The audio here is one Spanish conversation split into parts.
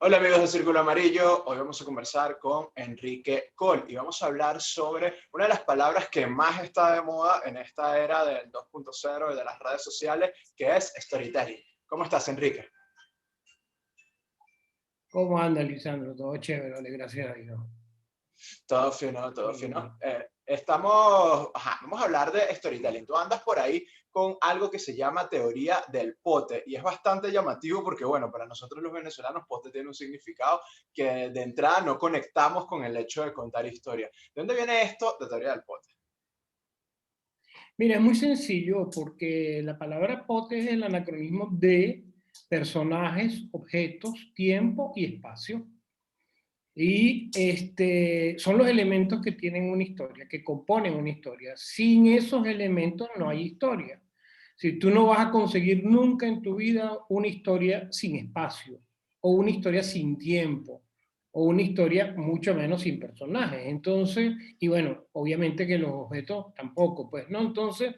Hola amigos de Círculo Amarillo, hoy vamos a conversar con Enrique Col y vamos a hablar sobre una de las palabras que más está de moda en esta era del 2.0 y de las redes sociales, que es storytelling. ¿Cómo estás, Enrique? ¿Cómo anda, Lisandro? Todo chévere, vale, gracias a Dios. Todo fino, todo Eh, fino. Vamos a hablar de storytelling. Tú andas por ahí con algo que se llama teoría del pote y es bastante llamativo porque, bueno, para nosotros los venezolanos, pote tiene un significado que de entrada no conectamos con el hecho de contar historia. ¿De dónde viene esto de teoría del pote? Mira, es muy sencillo porque la palabra pote es el anacronismo de personajes, objetos, tiempo y espacio. Y son los elementos que tienen una historia, que componen una historia. Sin esos elementos no hay historia. Si tú no vas a conseguir nunca en tu vida una historia sin espacio, o una historia sin tiempo, o una historia mucho menos sin personajes. Entonces, y bueno, obviamente que los objetos tampoco, pues, ¿no? Entonces,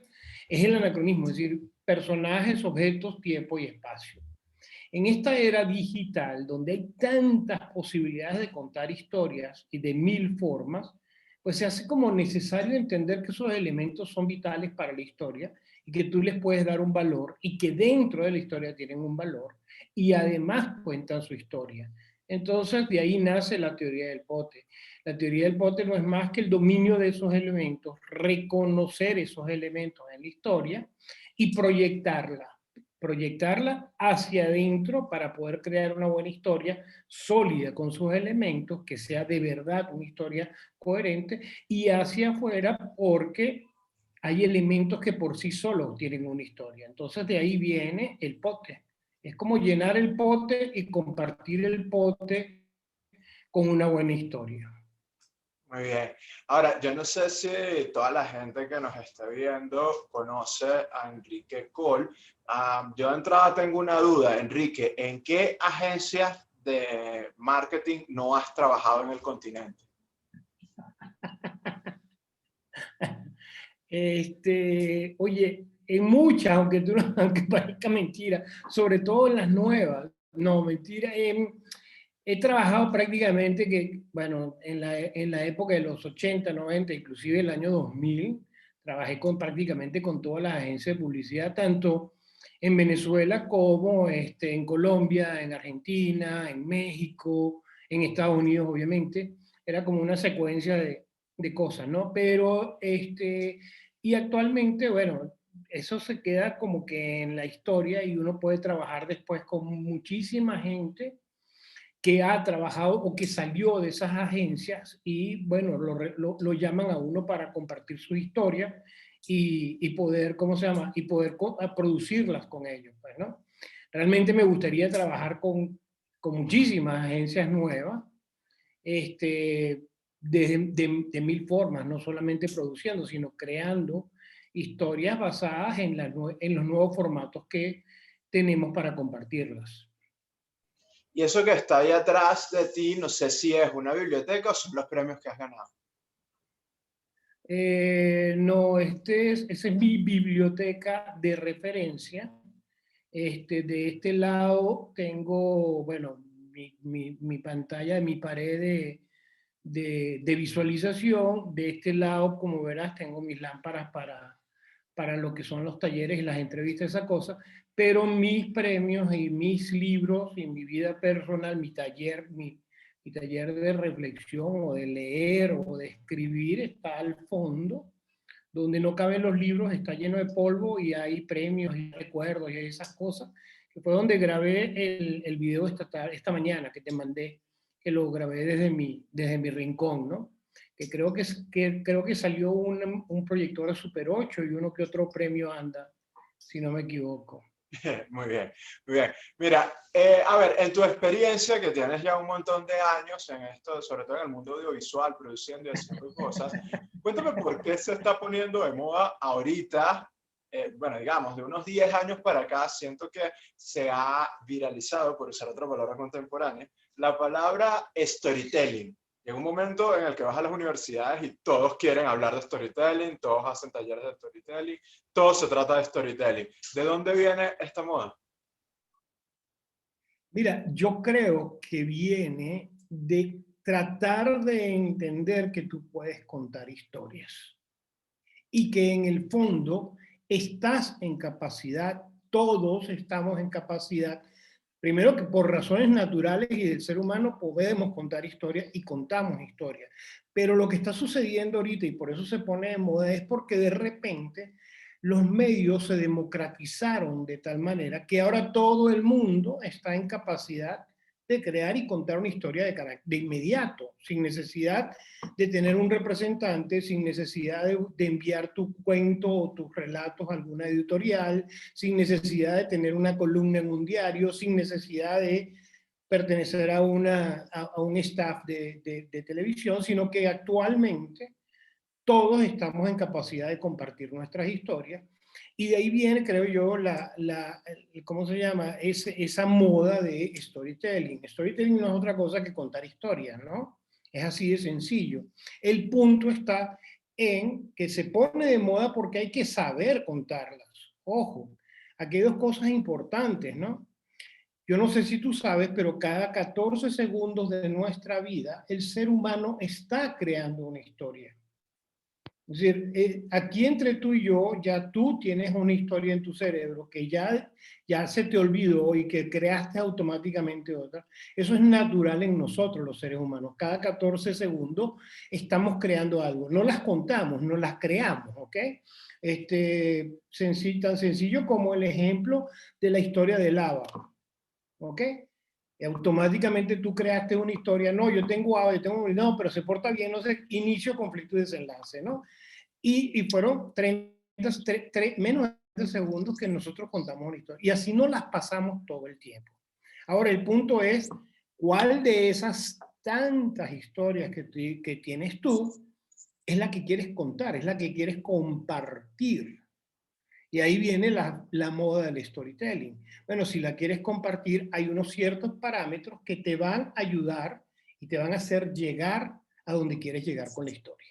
es el anacronismo, es decir, personajes, objetos, tiempo y espacio. En esta era digital, donde hay tantas posibilidades de contar historias y de mil formas, pues se hace como necesario entender que esos elementos son vitales para la historia y que tú les puedes dar un valor y que dentro de la historia tienen un valor y además cuentan su historia. Entonces, de ahí nace la teoría del pote. La teoría del pote no es más que el dominio de esos elementos, reconocer esos elementos en la historia y proyectarla hacia adentro para poder crear una buena historia sólida con sus elementos, que sea de verdad una historia coherente, y hacia afuera porque hay elementos que por sí solos tienen una historia. Entonces de ahí viene el pote. Es como llenar el pote y compartir el pote con una buena historia. Muy bien. Ahora, yo no sé si toda la gente que nos está viendo conoce a Enrique Cole. Yo de entrada tengo una duda, Enrique, ¿en qué agencias de marketing no has trabajado en el continente? Oye, en muchas, aunque, aunque parezca mentira, sobre todo en las nuevas, no, mentira, he trabajado prácticamente que, bueno, en la época de los 80, 90, inclusive el año 2000, trabajé prácticamente con todas las agencias de publicidad, tanto en Venezuela como en Colombia, en Argentina, en México, en Estados Unidos, obviamente. Era como una secuencia de cosas, ¿no? Pero, y actualmente, bueno, eso se queda como que en la historia y uno puede trabajar después con muchísima gente que ha trabajado o que salió de esas agencias y, bueno, lo llaman a uno para compartir su historia y poder, ¿cómo se llama? Y poder producirlas con ellos, pues, ¿no? Realmente me gustaría trabajar con muchísimas agencias nuevas, de mil formas, no solamente produciendo, sino creando historias basadas en los nuevos formatos que tenemos para compartirlas. Y eso que está ahí atrás de ti, no sé si es una biblioteca o son los premios que has ganado. No, esa es mi biblioteca de referencia. De este lado tengo, bueno, mi pantalla, mi pared de visualización. De este lado, como verás, tengo mis lámparas para lo que son los talleres y las entrevistas, esa cosa. Pero mis premios y mis libros y mi vida personal, mi taller de reflexión o de leer o de escribir está al fondo, donde no caben los libros, está lleno de polvo y hay premios y recuerdos y esas cosas, que fue donde grabé el video esta mañana que te mandé, que lo grabé desde mi rincón, ¿no? Que creo que salió un proyector de Super 8 y uno que otro premio anda, si no me equivoco. Muy bien, muy bien. Mira, a ver, en tu experiencia, que tienes ya un montón de años en esto, sobre todo en el mundo audiovisual, produciendo y haciendo cosas, cuéntame por qué se está poniendo de moda ahorita, bueno, digamos, de unos 10 años para acá, siento que se ha viralizado, por usar otra palabra contemporánea, la palabra storytelling. Llega un momento en el que vas a las universidades y todos quieren hablar de storytelling, todos hacen talleres de storytelling, todo se trata de storytelling. ¿De dónde viene esta moda? Mira, yo creo que viene de tratar de entender que tú puedes contar historias y que en el fondo estás en capacidad, todos estamos en capacidad, primero que por razones naturales y del ser humano podemos contar historias y contamos historias, pero lo que está sucediendo ahorita y por eso se pone de moda es porque de repente los medios se democratizaron de tal manera que ahora todo el mundo está en capacidad de crear y contar una historia de inmediato, sin necesidad de tener un representante, sin necesidad de enviar tu cuento o tus relatos a alguna editorial, sin necesidad de tener una columna en un diario, sin necesidad de pertenecer a un staff de televisión, sino que actualmente todos estamos en capacidad de compartir nuestras historias. Y de ahí viene, creo yo, ¿cómo se llama? Esa moda de storytelling. Storytelling no es otra cosa que contar historias, ¿no? Es así de sencillo. El punto está en que se pone de moda porque hay que saber contarlas. Ojo, aquí hay dos cosas importantes, ¿no? Yo no sé si tú sabes, pero cada 14 segundos de nuestra vida, el ser humano está creando una historia. Es decir, aquí entre tú y yo, ya tú tienes una historia en tu cerebro que ya se te olvidó y que creaste automáticamente otra. Eso es natural en nosotros, los seres humanos. Cada 14 segundos estamos creando algo. No las contamos, no las creamos, ¿ok? Tan sencillo como el ejemplo de la historia del lava, ¿ok? Y automáticamente tú creaste una historia. No, yo tengo agua, no, pero se porta bien, no sé, inicio, conflicto y desenlace, ¿no? Y fueron 30, menos de 30 segundos que nosotros contamos una historia. Y así no las pasamos todo el tiempo. Ahora, el punto es, ¿cuál de esas tantas historias que tienes tú es la que quieres contar, es la que quieres compartir? Y ahí viene la moda del storytelling. Bueno, si la quieres compartir, hay unos ciertos parámetros que te van a ayudar y te van a hacer llegar a donde quieres llegar con la historia.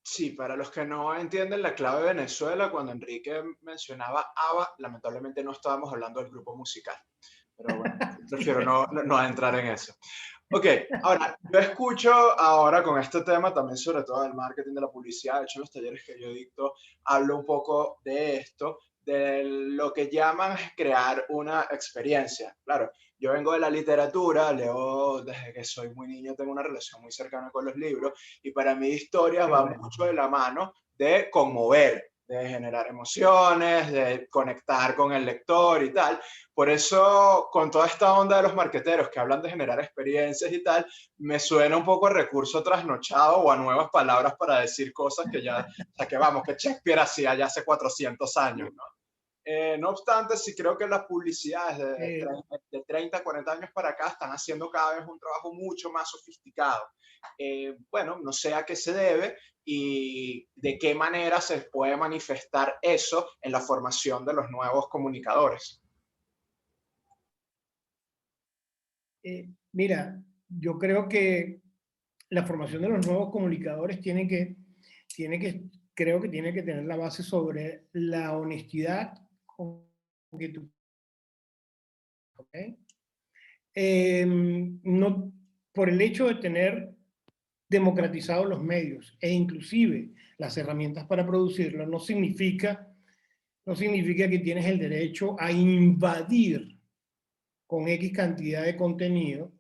Sí, para los que no entienden la clave de Venezuela, cuando Enrique mencionaba ABBA, lamentablemente no estábamos hablando del grupo musical. Pero bueno, prefiero no entrar en eso. Ok, ahora, yo escucho ahora con este tema también sobre todo del marketing, de la publicidad, de hecho en los talleres que yo dicto hablo un poco de esto, de lo que llaman crear una experiencia. Claro, yo vengo de la literatura, leo desde que soy muy niño, tengo una relación muy cercana con los libros y para mí historias Qué van bueno. mucho de la mano de conmover, de generar emociones, de conectar con el lector y tal. Por eso, con toda esta onda de los marqueteros que hablan de generar experiencias y tal, me suena un poco a recurso trasnochado o a nuevas palabras para decir cosas que ya, o sea, que vamos, que Shakespeare hacía ya hace 400 años, ¿no? No obstante, sí creo que las publicidades Eh, de 30, 40 años para acá están haciendo cada vez un trabajo mucho más sofisticado. Bueno, no sé a qué se debe y de qué manera se puede manifestar eso en la formación de los nuevos comunicadores. Mira, yo creo que la formación de los nuevos comunicadores creo que tiene que tener la base sobre la honestidad con que tú, ¿okay? No, por el hecho de tener democratizados los medios e inclusive las herramientas para producirlo, no significa que tienes el derecho a invadir con X cantidad de contenido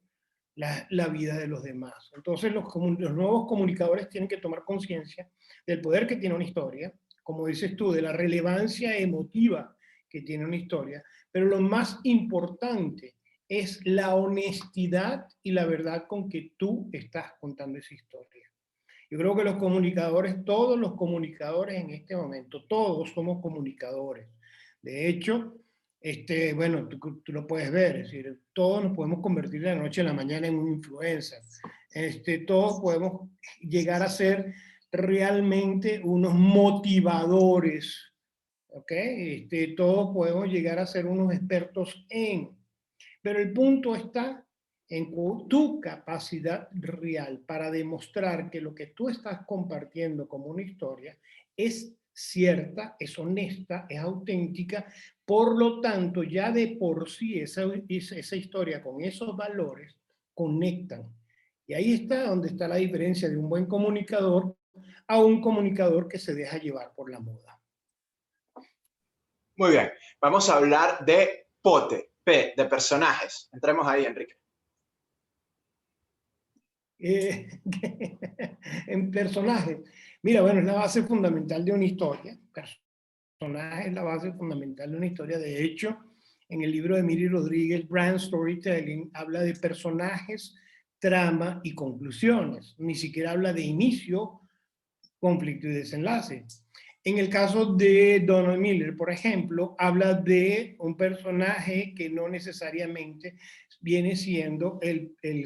la vida de los demás. Entonces los nuevos comunicadores tienen que tomar conciencia del poder que tiene una historia, como dices tú, de la relevancia emotiva que tiene una historia, pero lo más importante es la honestidad y la verdad con que tú estás contando esa historia. Yo creo que los comunicadores, todos los comunicadores en este momento, todos somos comunicadores. De hecho, bueno, tú lo puedes ver, es decir, todos nos podemos convertir de la noche a la mañana en un influencer. Todos podemos llegar a ser realmente unos motivadores, ¿ok? Todos podemos llegar a ser unos expertos pero el punto está en tu capacidad real para demostrar que lo que tú estás compartiendo como una historia es cierta, es honesta, es auténtica. Por lo tanto, ya de por sí esa historia con esos valores conectan. Y ahí está donde está la diferencia de un buen comunicador a un comunicador que se deja llevar por la moda. Muy bien, vamos a hablar de pote, de personajes. Entremos ahí, Enrique. En personajes. Mira, bueno, es la base fundamental de una historia. Personaje es la base fundamental de una historia. De hecho, en el libro de Miri Rodríguez, Brand Storytelling, habla de personajes, trama y conclusiones. Ni siquiera habla de inicio, conflicto y desenlace. En el caso de Donald Miller, por ejemplo, habla de un personaje que no necesariamente viene siendo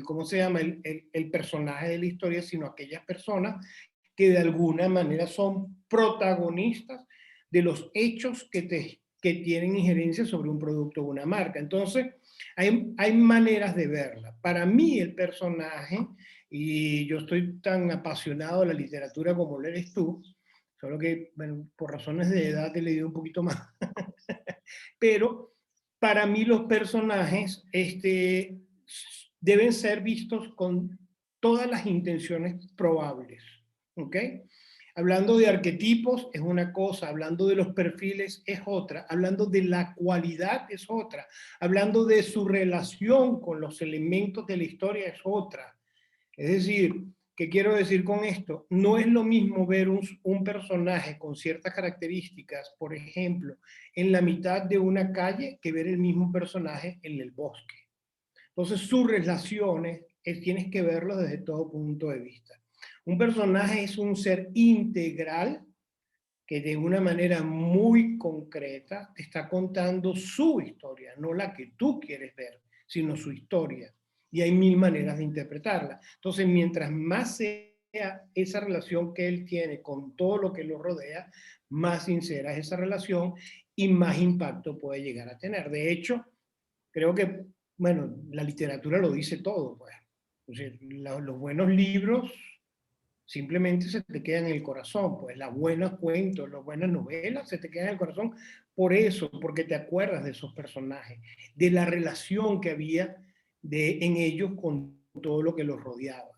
¿cómo se llama? El personaje de la historia, sino aquellas personas que de alguna manera son protagonistas de los hechos que tienen injerencia sobre un producto o una marca. Entonces, hay maneras de verla. Para mí el personaje, y yo estoy tan apasionado de la literatura como lo eres tú, solo que bueno, por razones de edad he leído un poquito más, pero para mí los personajes deben ser vistos con todas las intenciones probables, ¿ok? Hablando de arquetipos es una cosa, hablando de los perfiles es otra, hablando de la cualidad es otra, hablando de su relación con los elementos de la historia es otra. Es decir, ¿qué quiero decir con esto? No es lo mismo ver un personaje con ciertas características, por ejemplo, en la mitad de una calle, que ver el mismo personaje en el bosque. Entonces, sus relaciones tienes que verlo desde todo punto de vista. Un personaje es un ser integral que de una manera muy concreta te está contando su historia, no la que tú quieres ver, sino su historia. Y hay mil maneras de interpretarla. Entonces, mientras más sea esa relación que él tiene con todo lo que lo rodea, más sincera es esa relación y más impacto puede llegar a tener. De hecho, creo que, bueno, la literatura lo dice todo, pues. O sea, los buenos libros simplemente se te quedan en el corazón, pues los buenos cuentos, las buenas novelas se te quedan en el corazón por eso, porque te acuerdas de esos personajes, de la relación que había en ellos con todo lo que los rodeaba.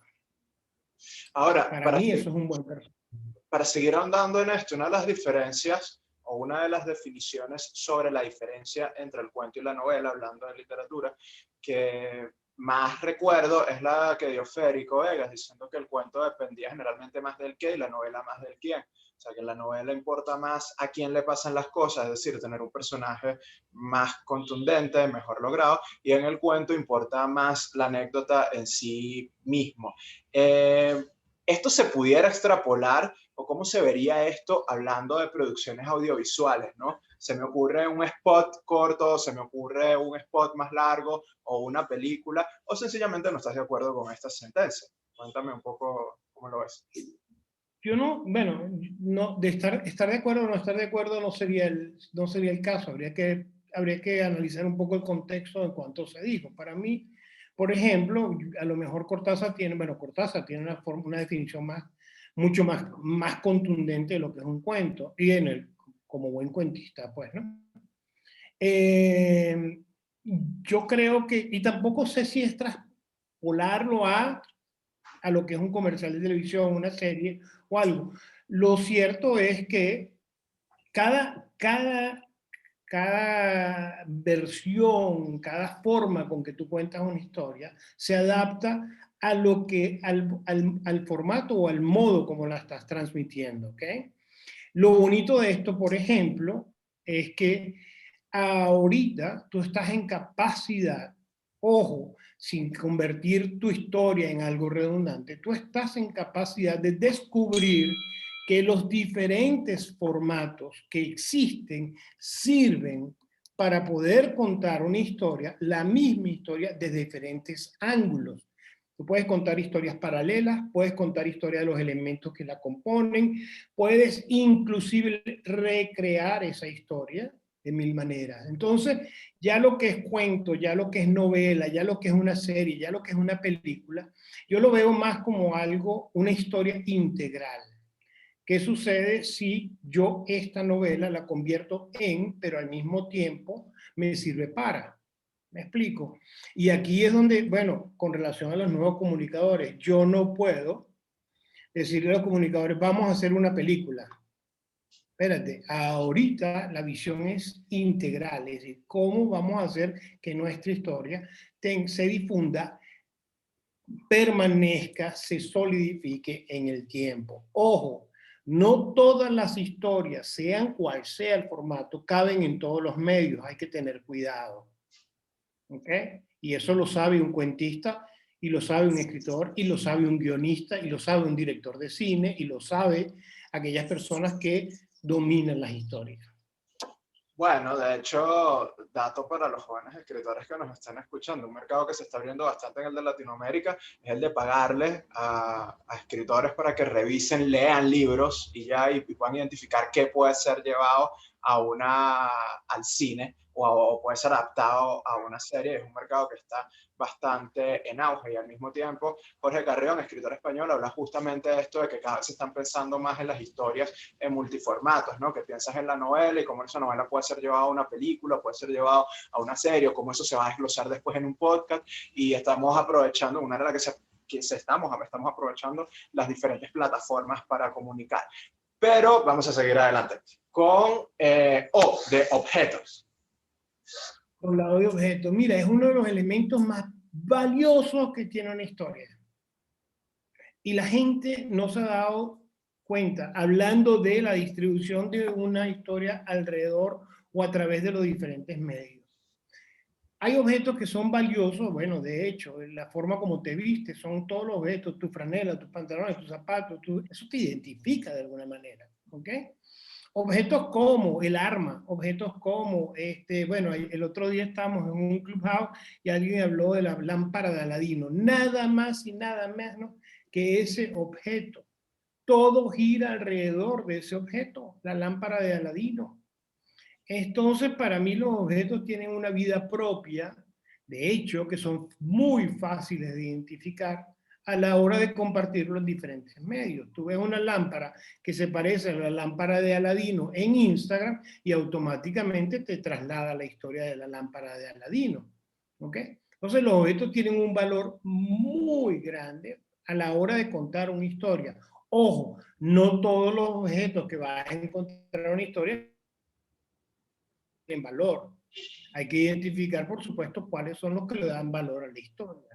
Ahora, Para mí eso es un buen personaje. para seguir ahondando en esto, una de las diferencias o una de las definiciones sobre la diferencia entre el cuento y la novela, hablando de literatura, que más recuerdo es la que dio Federico Vegas, diciendo que el cuento dependía generalmente más del qué y la novela más del quién. O sea, que en la novela importa más a quién le pasan las cosas, es decir, tener un personaje más contundente, mejor logrado, y en el cuento importa más la anécdota en sí mismo. ¿Esto se pudiera extrapolar o cómo se vería esto hablando de producciones audiovisuales, ¿no? Se me ocurre un spot corto, se me ocurre un spot más largo o una película, o sencillamente no estás de acuerdo con esta sentencia. Cuéntame un poco cómo lo ves. Yo no, bueno, no, de estar de acuerdo o no estar de acuerdo no sería el caso. Habría que analizar un poco el contexto en cuanto se dijo. Para mí, por ejemplo, a lo mejor Cortázar tiene una definición mucho más contundente de lo que es un cuento, y como buen cuentista, pues, ¿no? Yo creo que, y tampoco sé si es traspolarlo a lo que es un comercial de televisión, una serie o algo. Lo cierto es que cada versión, cada forma con que tú cuentas una historia se adapta a al formato o al modo como la estás transmitiendo, ¿ok? Lo bonito de esto, por ejemplo, es que ahorita tú estás en capacidad, ojo, sin convertir tu historia en algo redundante, tú estás en capacidad de descubrir que los diferentes formatos que existen sirven para poder contar una historia, la misma historia, de diferentes ángulos. Tú puedes contar historias paralelas, puedes contar historia de los elementos que la componen, puedes inclusive recrear esa historia de mil maneras. Entonces, ya lo que es cuento, ya lo que es novela, ya lo que es una serie, ya lo que es una película, yo lo veo más como algo, una historia integral. ¿Qué sucede si yo esta novela la convierto en, pero al mismo tiempo me sirve para? ¿Me explico? Y aquí es donde, bueno, con relación a los nuevos comunicadores, yo no puedo decirle a los comunicadores, vamos a hacer una película. Espérate, ahorita la visión es integral, es decir, cómo vamos a hacer que nuestra historia se difunda, permanezca, se solidifique en el tiempo. Ojo, no todas las historias, sean cual sea el formato, caben en todos los medios, hay que tener cuidado. ¿Ok? Y eso lo sabe un cuentista, y lo sabe un escritor, y lo sabe un guionista, y lo sabe un director de cine, y lo sabe aquellas personas que dominan las historias. Bueno, de hecho, dato para los jóvenes escritores que nos están escuchando, un mercado que se está abriendo bastante en el de Latinoamérica es el de pagarle a escritores para que revisen, lean libros y puedan identificar qué puede ser llevado al cine o puede ser adaptado a una serie. Es un mercado que está bastante en auge y al mismo tiempo Jorge Carrión, escritor español, habla justamente de esto de que cada vez se están pensando más en las historias en multiformatos, ¿no? Que piensas en la novela y cómo esa novela puede ser llevada a una película, puede ser llevado a una serie, o cómo eso se va a desglosar después en un podcast, y estamos aprovechando, una de las estamos aprovechando las diferentes plataformas para comunicar. Pero vamos a seguir adelante con O, de objetos. Con lado de objeto. Mira, es uno de los elementos más valiosos que tiene una historia. Y la gente no se ha dado cuenta, hablando de la distribución de una historia alrededor o a través de los diferentes medios. Hay objetos que son valiosos, bueno, de hecho, la forma como te vistes, son todos los objetos, tu franela, tus pantalones, tus zapatos, eso te identifica de alguna manera, ¿ok? Objetos como el arma, objetos como, bueno, el otro día estábamos en un clubhouse y alguien habló de la lámpara de Aladino, nada más y nada menos que ese objeto. Todo gira alrededor de ese objeto, la lámpara de Aladino. Entonces, para mí los objetos tienen una vida propia, de hecho, que son muy fáciles de identificar a la hora de compartirlo en diferentes medios. Tú ves una lámpara que se parece a la lámpara de Aladino en Instagram y automáticamente te traslada a la historia de la lámpara de Aladino. ¿Ok? Entonces los objetos tienen un valor muy grande a la hora de contar una historia. Ojo, no todos los objetos que vas a encontrar en una historia tienen valor. Hay que identificar, por supuesto, cuáles son los que le dan valor a la historia.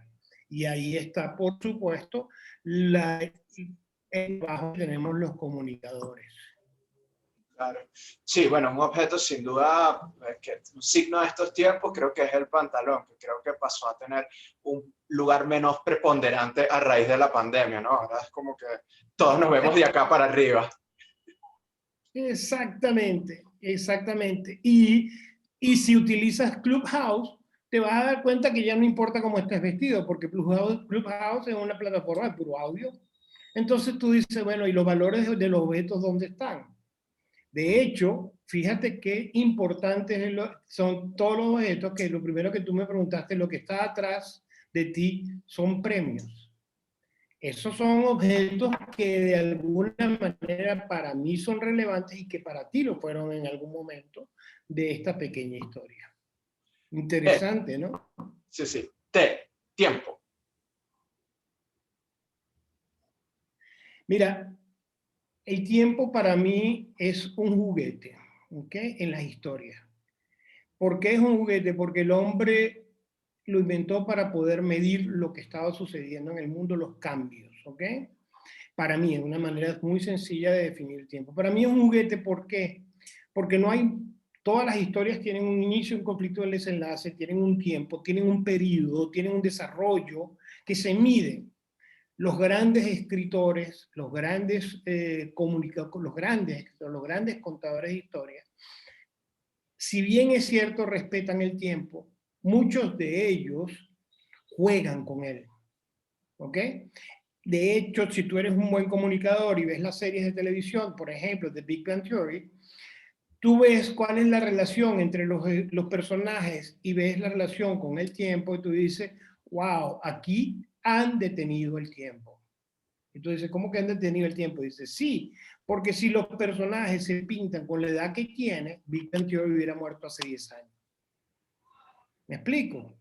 Y ahí está, por supuesto, abajo tenemos los comunicadores. Claro. Sí, bueno, un objeto sin duda, que un signo de estos tiempos creo que es el pantalón, que creo que pasó a tener un lugar menos preponderante a raíz de la pandemia, ¿no? Ahora es como que todos nos vemos de acá para arriba. Exactamente, exactamente. Y si utilizas Clubhouse, te vas a dar cuenta que ya no importa cómo estés vestido, porque Clubhouse es una plataforma de puro audio. Entonces tú dices, bueno, ¿y los valores de los objetos dónde están? De hecho, fíjate qué importantes son todos los objetos, que lo primero que tú me preguntaste, lo que está atrás de ti son premios. Esos son objetos que de alguna manera para mí son relevantes y que para ti lo fueron en algún momento de esta pequeña historia. Interesante, ¿no? Sí, sí. T, tiempo. Mira, el tiempo para mí es un juguete, ¿ok? En las historias. ¿Por qué es un juguete? Porque el hombre lo inventó para poder medir lo que estaba sucediendo en el mundo, los cambios, ¿ok? Para mí, es una manera muy sencilla de definir el tiempo. Para mí es un juguete, ¿por qué? Porque no hay, todas las historias tienen un inicio, un conflicto, el desenlace, tienen un tiempo, tienen un periodo, tienen un desarrollo que se miden. Los grandes escritores, los grandes los grandes contadores de historias, si bien es cierto, respetan el tiempo, muchos de ellos juegan con él. ¿Ok? De hecho, si tú eres un buen comunicador y ves las series de televisión, por ejemplo, The Big Bang Theory, tú ves cuál es la relación entre los personajes y ves la relación con el tiempo y tú dices, wow, aquí han detenido el tiempo. Entonces, ¿cómo que han detenido el tiempo? Dice, sí, porque si los personajes se pintan con la edad que tiene, Big Bang Theory hubiera muerto hace 10 años. ¿Me explico?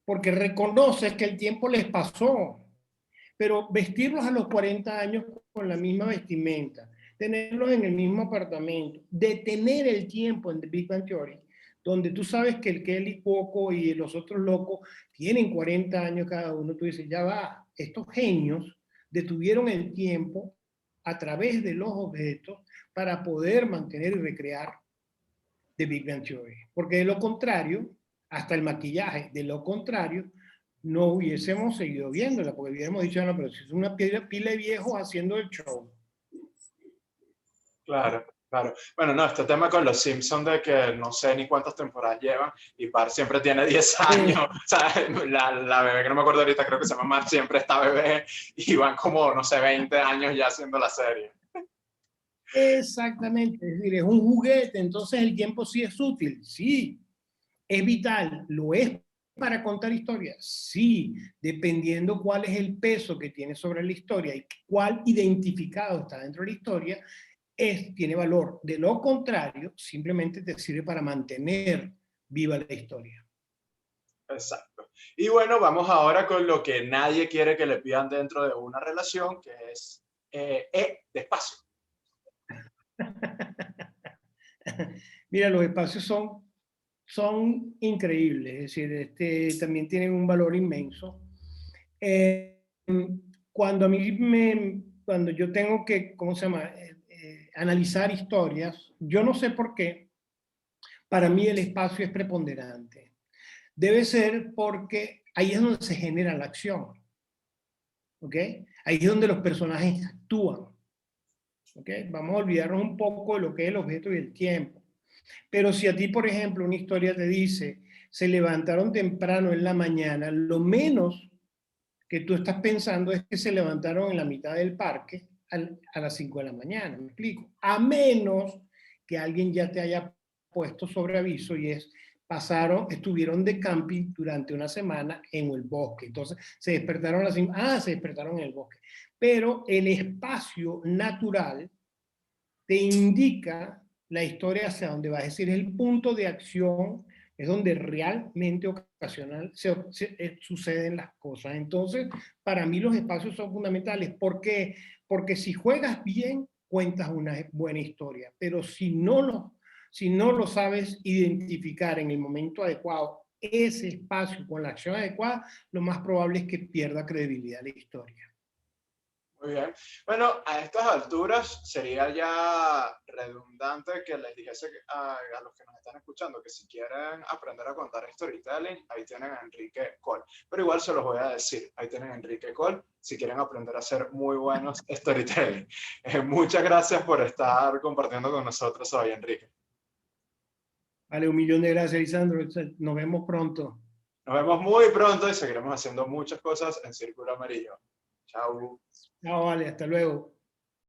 Porque reconoces que el tiempo les pasó, pero vestirlos a los 40 años con la misma vestimenta, tenerlos en el mismo apartamento, detener el tiempo en The Big Bang Theory, donde tú sabes que el Kelly Cuoco y los otros locos tienen 40 años cada uno, tú dices, ya va, estos genios detuvieron el tiempo a través de los objetos para poder mantener y recrear The Big Bang Theory. Porque de lo contrario, hasta el maquillaje, de lo contrario, no hubiésemos seguido viéndola, porque hubiéramos dicho, no, pero si es una pila de viejos haciendo el show. Claro, claro. Bueno, no, este tema con los Simpsons de que no sé ni cuántas temporadas llevan y Bart siempre tiene 10 años. O sea, la bebé que no me acuerdo ahorita, creo que se llama Mark, siempre está bebé y van como, no sé, 20 años ya haciendo la serie. Exactamente, es decir, es un juguete, entonces el tiempo sí es útil, sí, es vital, lo es para contar historias, sí, dependiendo cuál es el peso que tiene sobre la historia y cuál identificado está dentro de la historia, tiene valor. De lo contrario, simplemente te sirve para mantener viva la historia. Exacto. Y bueno, vamos ahora con lo que nadie quiere que le pidan dentro de una relación, que es despacio. Mira, los espacios son increíbles, es decir, también tienen un valor inmenso. Cuando yo tengo que, ¿cómo se llama? Analizar historias, yo no sé por qué, para mí el espacio es preponderante. Debe ser porque ahí es donde se genera la acción, ¿ok? Ahí es donde los personajes actúan, ¿ok? Vamos a olvidarnos un poco de lo que es el objeto y el tiempo. Pero si a ti, por ejemplo, una historia te dice, se levantaron temprano en la mañana, lo menos que tú estás pensando es que se levantaron en la mitad del parque a las 5 de la mañana, ¿me explico? A menos que alguien ya te haya puesto sobre aviso y estuvieron de camping durante una semana en el bosque. Entonces, se despertaron a las 5, se despertaron en el bosque. Pero el espacio natural te indica la historia hacia dónde va, es decir, es el punto de acción, es donde realmente suceden las cosas. Entonces, para mí los espacios son fundamentales. ¿Por qué? Porque si juegas bien, cuentas una buena historia, pero si no lo sabes identificar en el momento adecuado, ese espacio con la acción adecuada, lo más probable es que pierda credibilidad la historia. Muy bien. Bueno, a estas alturas sería ya redundante que les dijese a los que nos están escuchando que si quieren aprender a contar storytelling, ahí tienen a Enrique Cole. Pero igual se los voy a decir, ahí tienen a Enrique Cole si quieren aprender a hacer muy buenos storytelling. Muchas gracias por estar compartiendo con nosotros hoy, Enrique. Vale, 1.000.000 de gracias, Lisandro. Nos vemos pronto. Nos vemos muy pronto y seguiremos haciendo muchas cosas en Círculo Amarillo. Chao. Chao, vale, hasta luego.